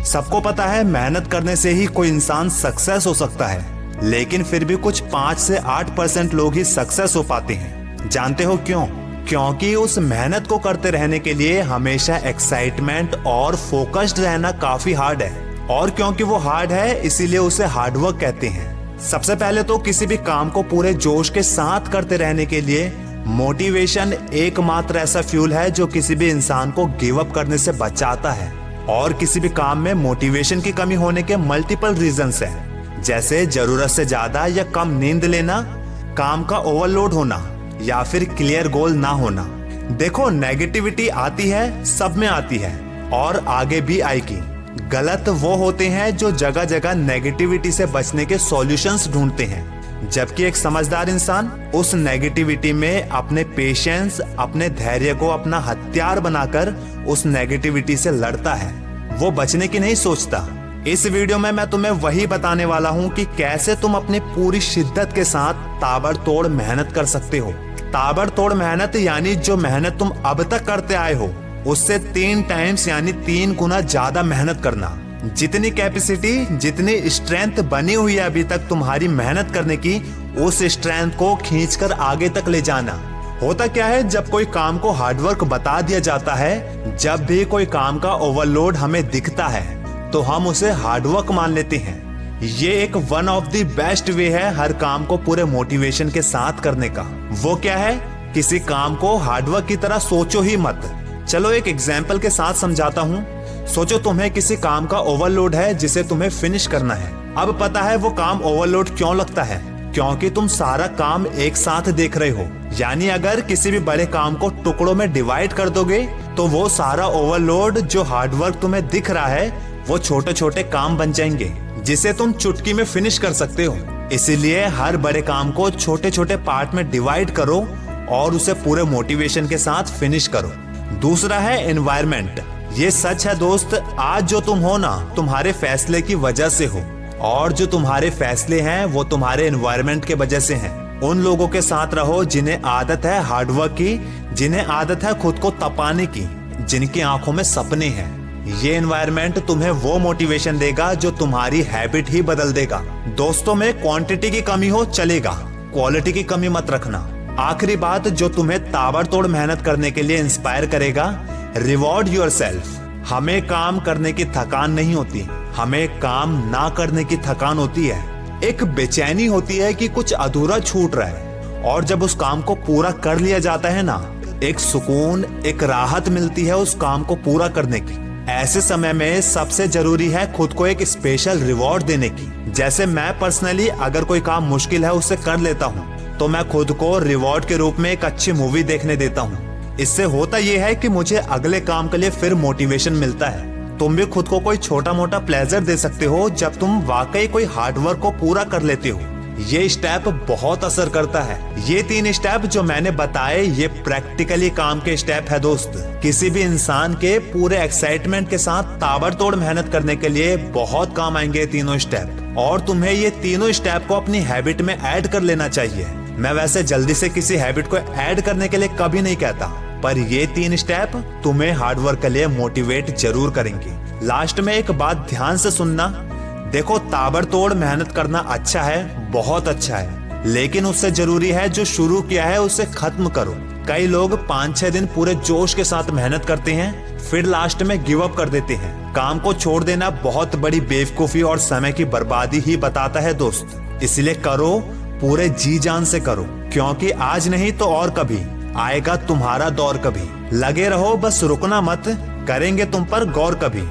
सबको पता है मेहनत करने से ही कोई इंसान सक्सेस हो सकता है, लेकिन फिर भी कुछ 5 से 8% लोग ही सक्सेस हो पाते हैं। जानते हो क्यों? क्योंकि उस मेहनत को करते रहने के लिए हमेशा एक्साइटमेंट और फोकस्ड रहना काफी हार्ड है, और क्योंकि वो हार्ड है इसीलिए उसे हार्डवर्क कहते हैं। सबसे पहले तो किसी भी काम को पूरे जोश के साथ करते रहने के लिए मोटिवेशन एकमात्र ऐसा फ्यूल है जो किसी भी इंसान को गिव अप करने से बचाता है। और किसी भी काम में मोटिवेशन की कमी होने के मल्टीपल रीजंस हैं, जैसे जरूरत से ज्यादा या कम नींद लेना, काम का ओवरलोड होना, या फिर क्लियर गोल ना होना। देखो, नेगेटिविटी आती है, सब में आती है और आगे भी आएगी। गलत वो होते हैं जो जगह जगह नेगेटिविटी से बचने के सॉल्यूशंस ढूंढते हैं, जबकि एक समझदार इंसान उस नेगेटिविटी में अपने पेशेंस, अपने धैर्य को अपना हथियार बनाकर उस नेगेटिविटी से लड़ता है। वो बचने की नहीं सोचता। इस वीडियो में मैं तुम्हें वही बताने वाला हूँ कि कैसे तुम अपनी पूरी शिद्दत के साथ ताबड़तोड़ मेहनत कर सकते हो। ताबड़तोड़ मेहनत यानी जो मेहनत तुम अब तक करते आए हो उससे 3 टाइम्स यानी 3 गुना ज्यादा मेहनत करना। जितनी कैपेसिटी, जितनी स्ट्रेंथ बनी हुई है अभी तक तुम्हारी मेहनत करने की, उस स्ट्रेंथ को खींचकर आगे तक ले जाना। होता क्या है, जब कोई काम को हार्डवर्क बता दिया जाता है, जब भी कोई काम का ओवरलोड हमें दिखता है तो हम उसे हार्डवर्क मान लेते हैं। ये एक one of the best way है हर काम को पूरे मोटिवेशन के साथ करने का। वो क्या है? किसी काम को हार्डवर्क की तरह सोचो ही मत। चलो एक एग्जाम्पल के साथ समझाता हूँ। सोचो तुम्हें किसी काम का ओवरलोड है जिसे तुम्हें फिनिश करना है। अब पता है वो काम ओवरलोड क्यों लगता है? क्योंकि तुम सारा काम एक साथ देख रहे हो। यानी अगर किसी भी बड़े काम को टुकड़ों में डिवाइड कर दोगे तो वो सारा ओवरलोड जो हार्डवर्क तुम्हें दिख रहा है वो छोटे छोटे काम बन जाएंगे जिसे तुम चुटकी में फिनिश कर सकते हो। इसीलिए हर बड़े काम को छोटे छोटे पार्ट में डिवाइड करो और उसे पूरे मोटिवेशन के साथ फिनिश करो। दूसरा है एनवायरनमेंट। ये सच है दोस्त, आज जो तुम हो ना तुम्हारे फैसले की वजह से हो, और जो तुम्हारे फैसले हैं वो तुम्हारे एनवायरनमेंट के वजह से हैं। उन लोगों के साथ रहो जिन्हें आदत है हार्डवर्क की, जिन्हें आदत है खुद को तपाने की, जिनकी आंखों में सपने हैं। ये एनवायरनमेंट तुम्हें वो मोटिवेशन देगा जो तुम्हारी हैबिट ही बदल देगा। दोस्तों में क्वांटिटी की कमी हो चलेगा, क्वालिटी की कमी मत रखना। आखिरी बात जो तुम्हें ताबड़तोड़ मेहनत करने के लिए इंस्पायर करेगा, रिवॉर्ड योरसेल्फ। हमें काम करने की थकान नहीं होती, हमें काम ना करने की थकान होती है। एक बेचैनी होती है कि कुछ अधूरा छूट रहा है, और जब उस काम को पूरा कर लिया जाता है ना, एक सुकून, एक राहत मिलती है उस काम को पूरा करने की। ऐसे समय में सबसे जरूरी है खुद को एक स्पेशल रिवॉर्ड देने की। जैसे मैं पर्सनली अगर कोई काम मुश्किल है उसे कर लेता हूँ तो मैं खुद को रिवॉर्ड के रूप में एक अच्छी मूवी देखने देता हूँ। इससे होता यह है कि मुझे अगले काम के लिए फिर मोटिवेशन मिलता है। तुम भी खुद को कोई छोटा मोटा प्लेजर दे सकते हो जब तुम वाकई कोई हार्डवर्क को पूरा कर लेते हो। ये स्टेप बहुत असर करता है। ये 3 स्टेप जो मैंने बताए ये प्रैक्टिकली काम के स्टेप है दोस्त। किसी भी इंसान के पूरे एक्साइटमेंट के साथ ताबड़तोड़ मेहनत करने के लिए बहुत काम आएंगे तीनों स्टेप, और तुम्हें ये तीनों स्टेप को अपनी हैबिट में ऐड कर लेना चाहिए। मैं वैसे जल्दी से किसी हैबिट को ऐड करने के लिए कभी नहीं कहता, पर ये 3 स्टेप तुम्हें हार्डवर्क के लिए मोटिवेट जरूर करेंगे। लास्ट में एक बात ध्यान से सुनना। देखो, ताबड़तोड़ मेहनत करना अच्छा है, बहुत अच्छा है, लेकिन उससे जरूरी है जो शुरू किया है उसे खत्म करो। कई लोग 5-6 दिन पूरे जोश के साथ मेहनत करते हैं, फिर लास्ट में गिव अप कर देते हैं। काम को छोड़ देना बहुत बड़ी बेवकूफी और समय की बर्बादी ही बताता है दोस्त। इसलिए करो, पूरे जी जान से करो, क्योंकि आज नहीं तो और कभी आएगा तुम्हारा दौर। कभी लगे रहो, बस रुकना मत, करेंगे तुम पर गौर कभी।